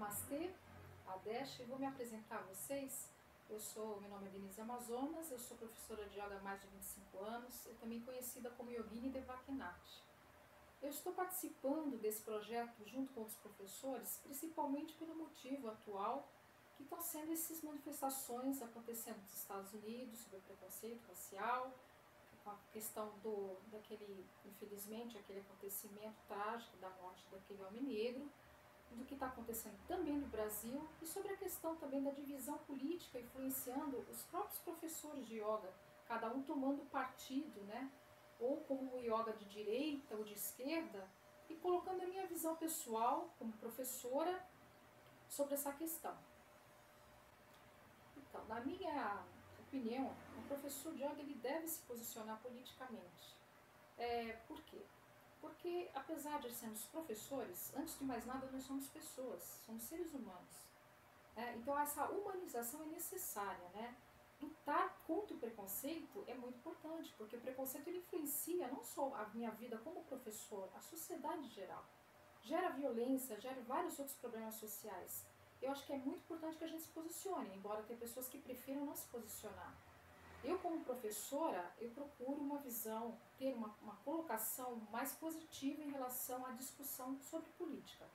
Namastê, Adesh, vou me apresentar a vocês. Meu nome é Denise Amazonas, eu sou professora de yoga há mais de 25 anos e também conhecida como Yogini Devakinath. Eu estou participando desse projeto junto com outros professores, principalmente pelo motivo atual que estão sendo essas manifestações acontecendo nos Estados Unidos sobre o preconceito racial, com a questão infelizmente, aquele acontecimento trágico da morte daquele homem negro, do que está acontecendo também no Brasil e sobre a questão também da divisão política influenciando os próprios professores de yoga, cada um tomando partido, né? Ou como o yoga de direita ou de esquerda, e colocando a minha visão pessoal como professora sobre essa questão. Então, na minha opinião, o professor de yoga ele deve se posicionar politicamente. Por quê? Porque, apesar de sermos professores, antes de mais nada, nós somos pessoas, somos seres humanos. Então, essa humanização é necessária, né? Lutar contra o preconceito é muito importante, porque o preconceito ele influencia não só a minha vida como professor, a sociedade em geral. Gera violência, gera vários outros problemas sociais. Eu acho que é muito importante que a gente se posicione, embora tenha pessoas que prefiram não se posicionar. Eu, como professora, eu procuro uma visão, ter uma colocação mais positiva em relação à discussão sobre política.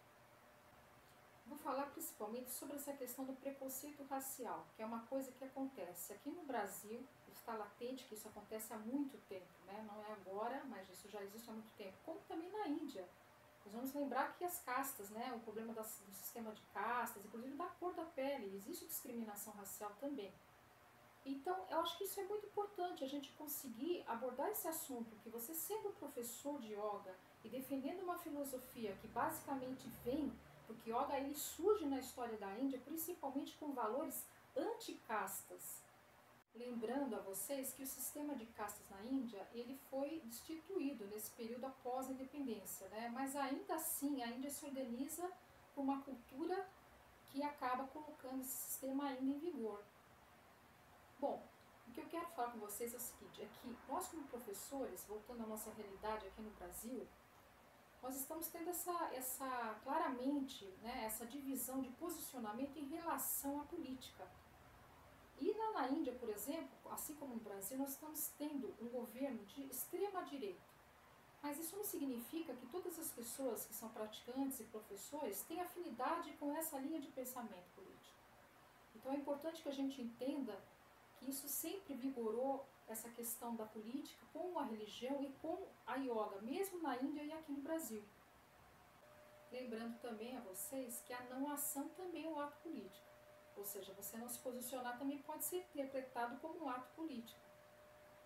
Vou falar principalmente sobre essa questão do preconceito racial, que é uma coisa que acontece aqui no Brasil, está latente que isso acontece há muito tempo, né? Não é agora, mas isso já existe há muito tempo, como também na Índia. Nós vamos lembrar que as castas, né, o problema do sistema de castas, inclusive da cor da pele, existe discriminação racial também. Então, eu acho que isso é muito importante, a gente conseguir abordar esse assunto, que você sendo professor de yoga e defendendo uma filosofia que basicamente vem, porque yoga ele surge na história da Índia, principalmente com valores anticastas. Lembrando a vocês que o sistema de castas na Índia, ele foi destituído nesse período após a independência, né? Mas ainda assim a Índia se organiza por uma cultura que acaba colocando esse sistema ainda em vigor. Bom, o que eu quero falar com vocês é o seguinte, é que nós como professores, voltando à nossa realidade aqui no Brasil, nós estamos tendo claramente, né, essa divisão de posicionamento em relação à política. E na Índia, por exemplo, assim como no Brasil, nós estamos tendo um governo de extrema direita. Mas isso não significa que todas as pessoas que são praticantes e professores têm afinidade com essa linha de pensamento político. Então é importante que a gente entenda que isso sempre vigorou essa questão da política com a religião e com a yoga, mesmo na Índia e aqui no Brasil. Lembrando também a vocês que a não ação também é um ato político, ou seja, você não se posicionar também pode ser interpretado como um ato político.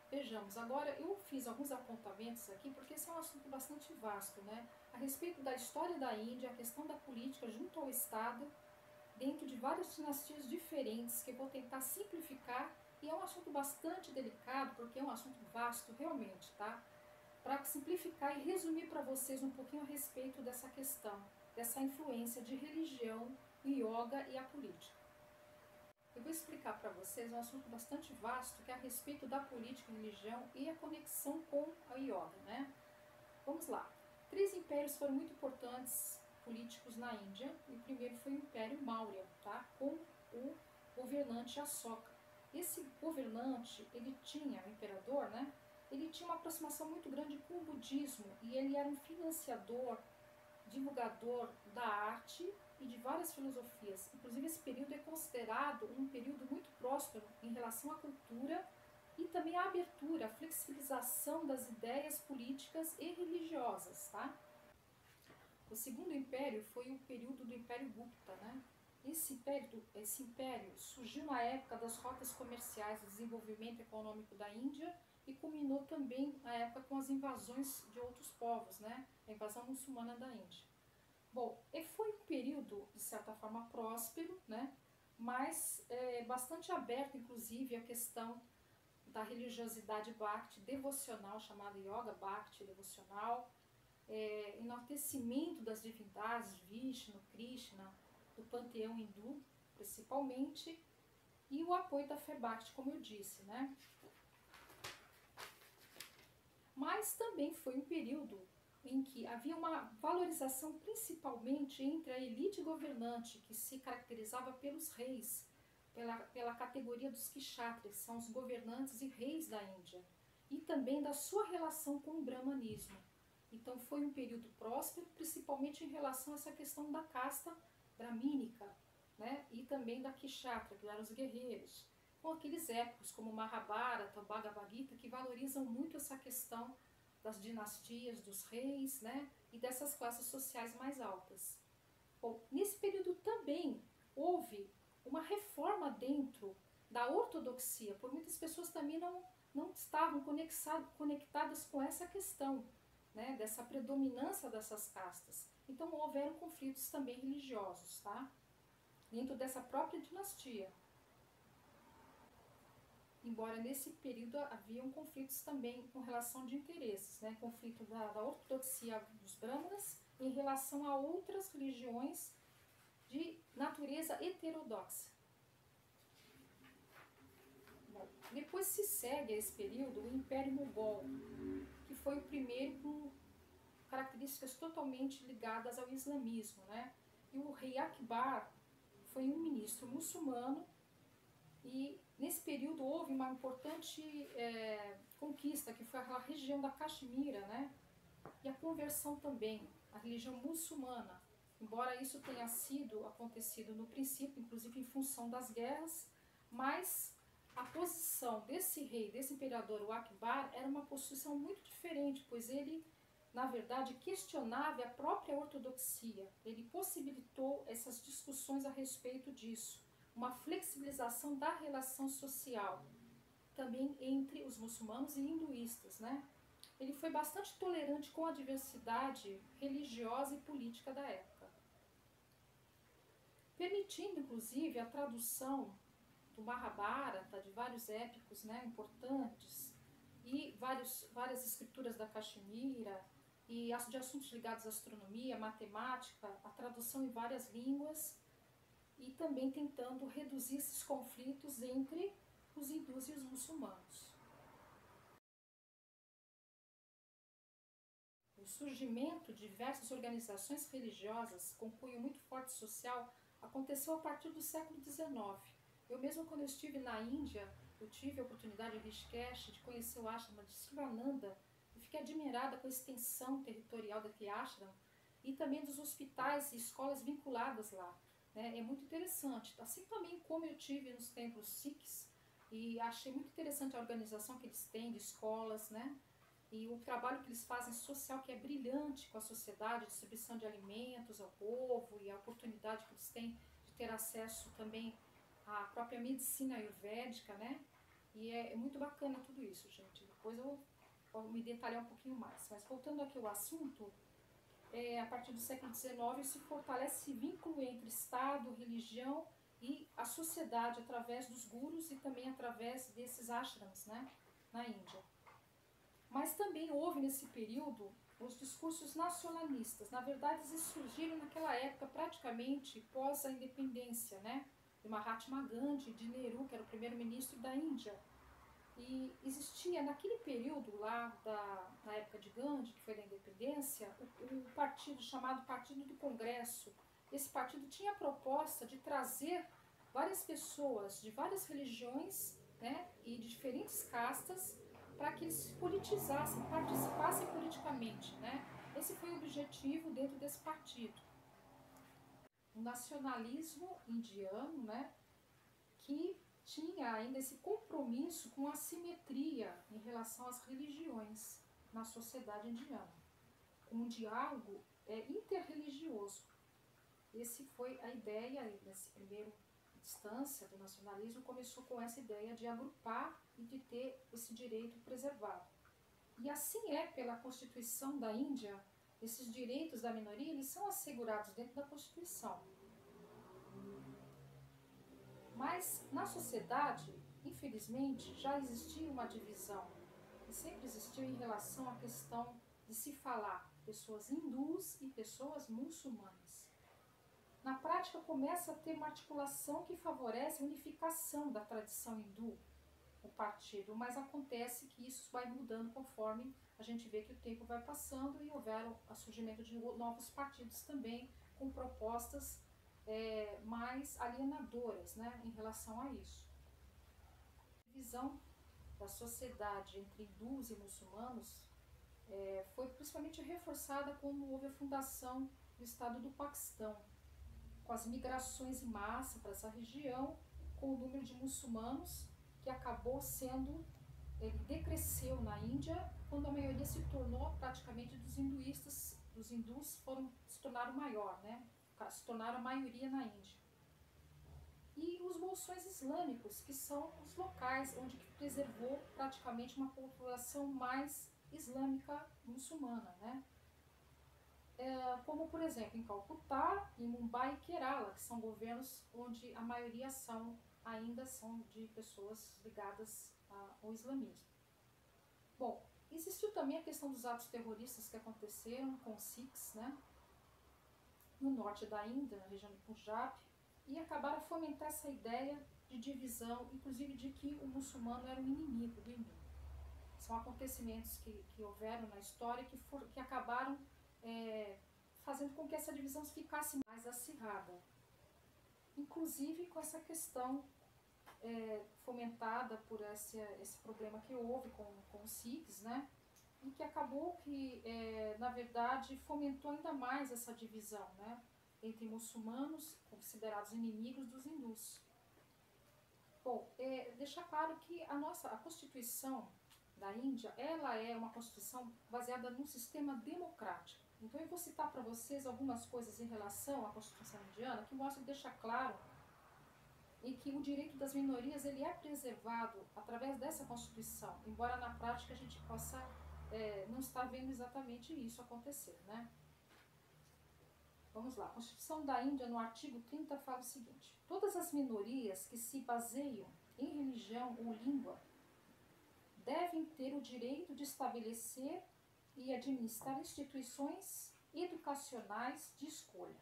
Vejamos, agora eu fiz alguns apontamentos aqui, porque esse é um assunto bastante vasto, né? A respeito da história da Índia, a questão da política junto ao Estado, dentro de várias dinastias diferentes, que eu vou tentar simplificar, e é um assunto bastante delicado, porque é um assunto vasto realmente, tá? Para simplificar e resumir para vocês um pouquinho a respeito dessa questão, dessa influência de religião, yoga e a política. Eu vou explicar para vocês um assunto bastante vasto, que é a respeito da política, religião e a conexão com a yoga, né? Vamos lá. 3 impérios foram muito importantes políticos na Índia, e o primeiro foi o Império Maurya, tá? Com o governante Ashoka. Esse governante, ele tinha, o imperador, né? Ele tinha uma aproximação muito grande com o budismo e ele era um financiador, divulgador da arte e de várias filosofias. Inclusive esse período é considerado um período muito próspero em relação à cultura e também à abertura, à flexibilização das ideias políticas e religiosas, tá? O segundo império foi o período do Império Gupta, né? Esse império surgiu na época das rotas comerciais, do desenvolvimento econômico da Índia e culminou também na época com as invasões de outros povos, né? A invasão muçulmana da Índia. Bom, foi um período, de certa forma, próspero, né? Mas bastante aberto, inclusive, à questão da religiosidade Bhakti devocional, chamada Yoga Bhakti devocional, enaltecimento das divindades, Vishnu, Krishna, do panteão hindu, principalmente, e o apoio da fé Bhakti, como eu disse, né? Mas também foi um período em que havia uma valorização principalmente entre a elite governante, que se caracterizava pelos reis, pela categoria dos kshatras, que são os governantes e reis da Índia, e também da sua relação com o brahmanismo. Então foi um período próspero, principalmente em relação a essa questão da casta bramínica, né? E também da kshatra, que eram os guerreiros, com aqueles épicos como Mahabharata, o Bhagavad Gita, que valorizam muito essa questão das dinastias, dos reis, né? E dessas classes sociais mais altas. Bom, nesse período também houve uma reforma dentro da ortodoxia, por muitas pessoas também não estavam conectadas com essa questão, né, dessa predominância dessas castas. Então houveram conflitos também religiosos, tá? Dentro dessa própria dinastia. Embora nesse período haviam conflitos também com relação de interesses, né? Conflito da ortodoxia dos brahmanas em relação a outras religiões de natureza heterodoxa. Bom, depois se segue a esse período o Império Mogol, que foi o primeiro com características totalmente ligadas ao islamismo, né? E o rei Akbar foi um ministro muçulmano, e nesse período houve uma importante conquista, que foi a região da Caxemira, né? E a conversão também, a religião muçulmana. Embora isso tenha acontecido no princípio, inclusive em função das guerras, mas a posição desse rei, desse imperador, o Akbar, era uma posição muito diferente, pois ele, na verdade, questionava a própria ortodoxia. Ele possibilitou essas discussões a respeito disso, uma flexibilização da relação social, também entre os muçulmanos e hinduístas, né? Ele foi bastante tolerante com a diversidade religiosa e política da época, permitindo inclusive a tradução do Mahabharata, de vários épicos, né, importantes, e várias escrituras da Caxemira, e de assuntos ligados à astronomia, matemática, a tradução em várias línguas, e também tentando reduzir esses conflitos entre os hindus e os muçulmanos. O surgimento de diversas organizações religiosas com cunho muito forte social aconteceu a partir do século XIX. Eu mesmo, quando eu estive na Índia, eu tive a oportunidade em Rishikesh de conhecer o ashram de Sivananda e fiquei admirada com a extensão territorial daquele ashram e também dos hospitais e escolas vinculadas lá. É muito interessante, assim também como eu tive nos templos Sikhs, e achei muito interessante a organização que eles têm de escolas, né? E o trabalho que eles fazem social, que é brilhante com a sociedade, a distribuição de alimentos ao povo e a oportunidade que eles têm de ter acesso também à própria medicina ayurvédica, né? E é muito bacana tudo isso, gente. Depois eu vou me detalhar um pouquinho mais. Mas voltando aqui ao assunto, a partir do século XIX se fortalece esse vínculo entre Estado, religião e a sociedade através dos gurus e também através desses ashrams, né, na Índia. Mas também houve nesse período os discursos nacionalistas. Na verdade, eles surgiram naquela época praticamente pós a independência, né, de Mahatma Gandhi, de Nehru, que era o primeiro-ministro da Índia. E existia naquele período lá, na época de Gandhi, que foi da independência, o partido chamado Partido do Congresso. Esse partido tinha a proposta de trazer várias pessoas de várias religiões, né, e de diferentes castas, para que eles se politizassem, participassem politicamente, né? Esse foi o objetivo dentro desse partido. O nacionalismo indiano, né, que tinha ainda esse compromisso com a simetria em relação às religiões na sociedade indiana, com um diálogo interreligioso. Esse foi a ideia, nessa primeira instância do nacionalismo, começou com essa ideia de agrupar e de ter esse direito preservado. E assim pela Constituição da Índia, esses direitos da minoria, eles são assegurados dentro da Constituição. Mas na sociedade, infelizmente, já existia uma divisão, e sempre existiu em relação à questão de se falar pessoas hindus e pessoas muçulmanas. Na prática, começa a ter uma articulação que favorece a unificação da tradição hindu o partido, mas acontece que isso vai mudando conforme a gente vê que o tempo vai passando e houver o surgimento de novos partidos também com propostas mais alienadoras, né, em relação a isso. A divisão da sociedade entre hindus e muçulmanos foi principalmente reforçada quando houve a fundação do Estado do Paquistão, com as migrações em massa para essa região, com o número de muçulmanos que acabou sendo, ele decresceu na Índia, quando a maioria se tornou praticamente dos hinduístas, dos hindus se tornaram maior, né? Se tornaram a maioria na Índia. E os bolsões islâmicos, que são os locais onde preservou praticamente uma população mais islâmica muçulmana, né? Como, por exemplo, em Calcutá, em Mumbai e Kerala, que são governos onde a maioria ainda são de pessoas ligadas ao islamismo. Bom, existiu também a questão dos atos terroristas que aconteceram com os Sikhs, né, no norte da Índia, na região do Punjab, e acabaram a fomentar essa ideia de divisão, inclusive de que o muçulmano era o inimigo do hindu. São acontecimentos que houveram na história que acabaram fazendo com que essa divisão ficasse mais acirrada. Inclusive com essa questão fomentada por esse problema que houve com os Sikhs, né? E que acabou que, na verdade, fomentou ainda mais essa divisão, né? Entre muçulmanos, considerados inimigos dos hindus. Bom, deixar claro que a Constituição da Índia, ela é uma Constituição baseada num sistema democrático. Então eu vou citar para vocês algumas coisas em relação à Constituição indiana que mostram e deixa claro em que o direito das minorias ele é preservado através dessa Constituição, embora na prática a gente possa não estar vendo exatamente isso acontecer, né? Vamos lá, a Constituição da Índia, no artigo 30, fala o seguinte: todas as minorias que se baseiam em religião ou língua devem ter o direito de estabelecer e administrar instituições educacionais de escolha.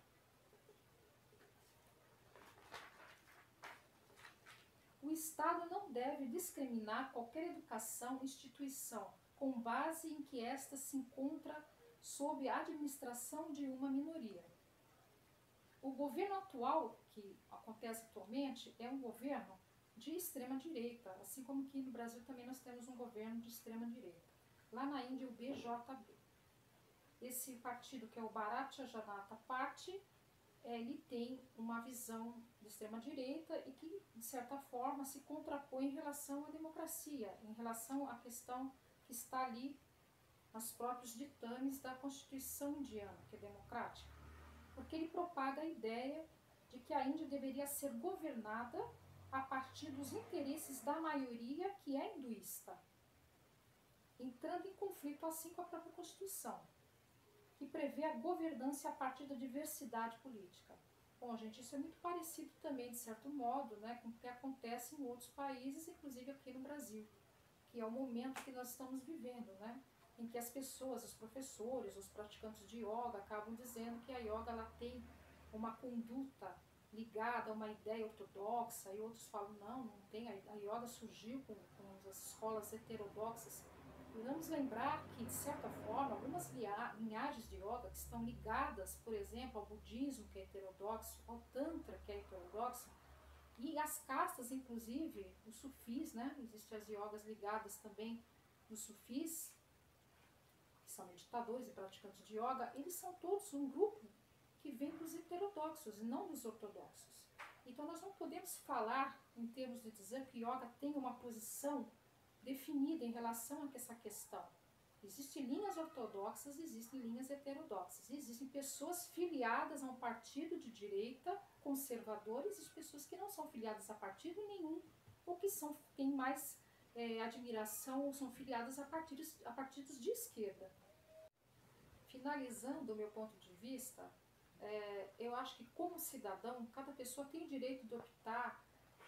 O Estado não deve discriminar qualquer educação, instituição, com base em que esta se encontra sob a administração de uma minoria. O governo atual, que acontece atualmente, é um governo de extrema-direita, assim como aqui no Brasil também nós temos um governo de extrema-direita. Lá na Índia, o BJP. Esse partido, que é o Bharatiya Janata Party, ele tem uma visão de extrema-direita e que, de certa forma, se contrapõe em relação à democracia, em relação à questão que está ali nos próprios ditames da Constituição indiana, que é democrática, porque ele propaga a ideia de que a Índia deveria ser governada a partir dos interesses da maioria que é hinduísta, entrando em conflito assim com a própria Constituição, que prevê a governança a partir da diversidade política. Bom, gente, isso é muito parecido também, de certo modo, né, com o que acontece em outros países, inclusive aqui no Brasil, que é o momento que nós estamos vivendo, né, em que as pessoas, os professores, os praticantes de yoga acabam dizendo que a yoga ela tem uma conduta ligada a uma ideia ortodoxa, e outros falam, não tem, a yoga surgiu com as escolas heterodoxas. E vamos lembrar que, de certa forma, algumas linhagens de yoga que estão ligadas, por exemplo, ao budismo, que é heterodoxo, ao tantra, que é heterodoxo, e as castas, inclusive, os sufis, né? Existem as yogas ligadas também nos sufis, que são meditadores e praticantes de yoga, eles são todos um grupo que vem dos heterodoxos e não dos ortodoxos. Então nós não podemos falar em termos de dizer que yoga tem uma posição definida em relação a essa questão. Existem linhas ortodoxas, existem linhas heterodoxas. Existem pessoas filiadas a um partido de direita, conservador, existem pessoas que não são filiadas a partido nenhum, ou que têm mais admiração ou são filiadas a partidos de esquerda. Finalizando o meu ponto de vista, eu acho que como cidadão, cada pessoa tem o direito de optar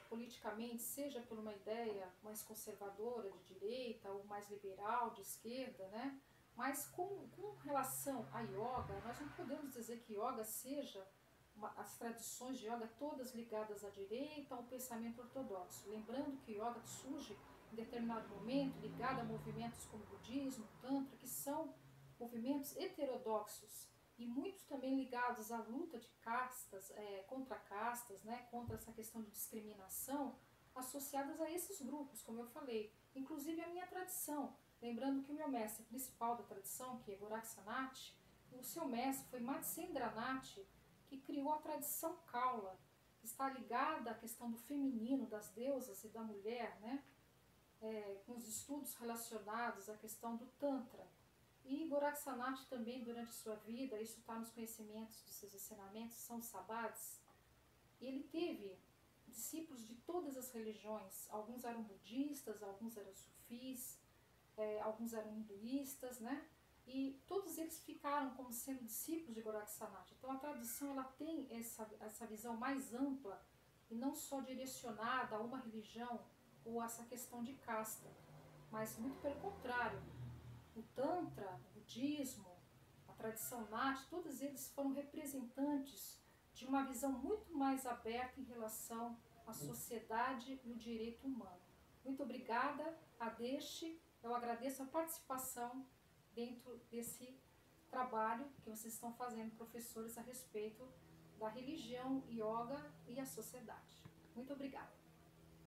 politicamente, seja por uma ideia mais conservadora de direita ou mais liberal de esquerda, né? Mas com relação a yoga, nós não podemos dizer que yoga seja as tradições de yoga todas ligadas à direita, ao pensamento ortodoxo. Lembrando que yoga surge em determinado momento, ligada a movimentos como o budismo, o tantra, que são movimentos heterodoxos e muitos também ligados à luta de castas, contra castas, né, contra essa questão de discriminação, associadas a esses grupos, como eu falei, inclusive a minha tradição. Lembrando que o meu mestre principal da tradição, que é Goraksanat, o seu mestre foi Matsyendranath, que criou a tradição Kaula, que está ligada à questão do feminino, das deusas e da mulher, né? Com os estudos relacionados à questão do Tantra. E Goraksanat também, durante sua vida, isso está nos conhecimentos de seus ensinamentos, são os sabbats, e ele teve discípulos de todas as religiões. Alguns eram budistas, alguns eram sufis, alguns eram hinduístas, né? E todos eles ficaram como sendo discípulos de Goraksanat. Então a tradição ela tem essa visão mais ampla e não só direcionada a uma religião ou a essa questão de casta, mas muito pelo contrário. O Tantra, o budismo, a tradição Nat, todos eles foram representantes de uma visão muito mais aberta em relação à sociedade e o direito humano. Muito obrigada, Adeste. Eu agradeço a participação dentro desse trabalho que vocês estão fazendo, professores, a respeito da religião, yoga e a sociedade. Muito obrigada.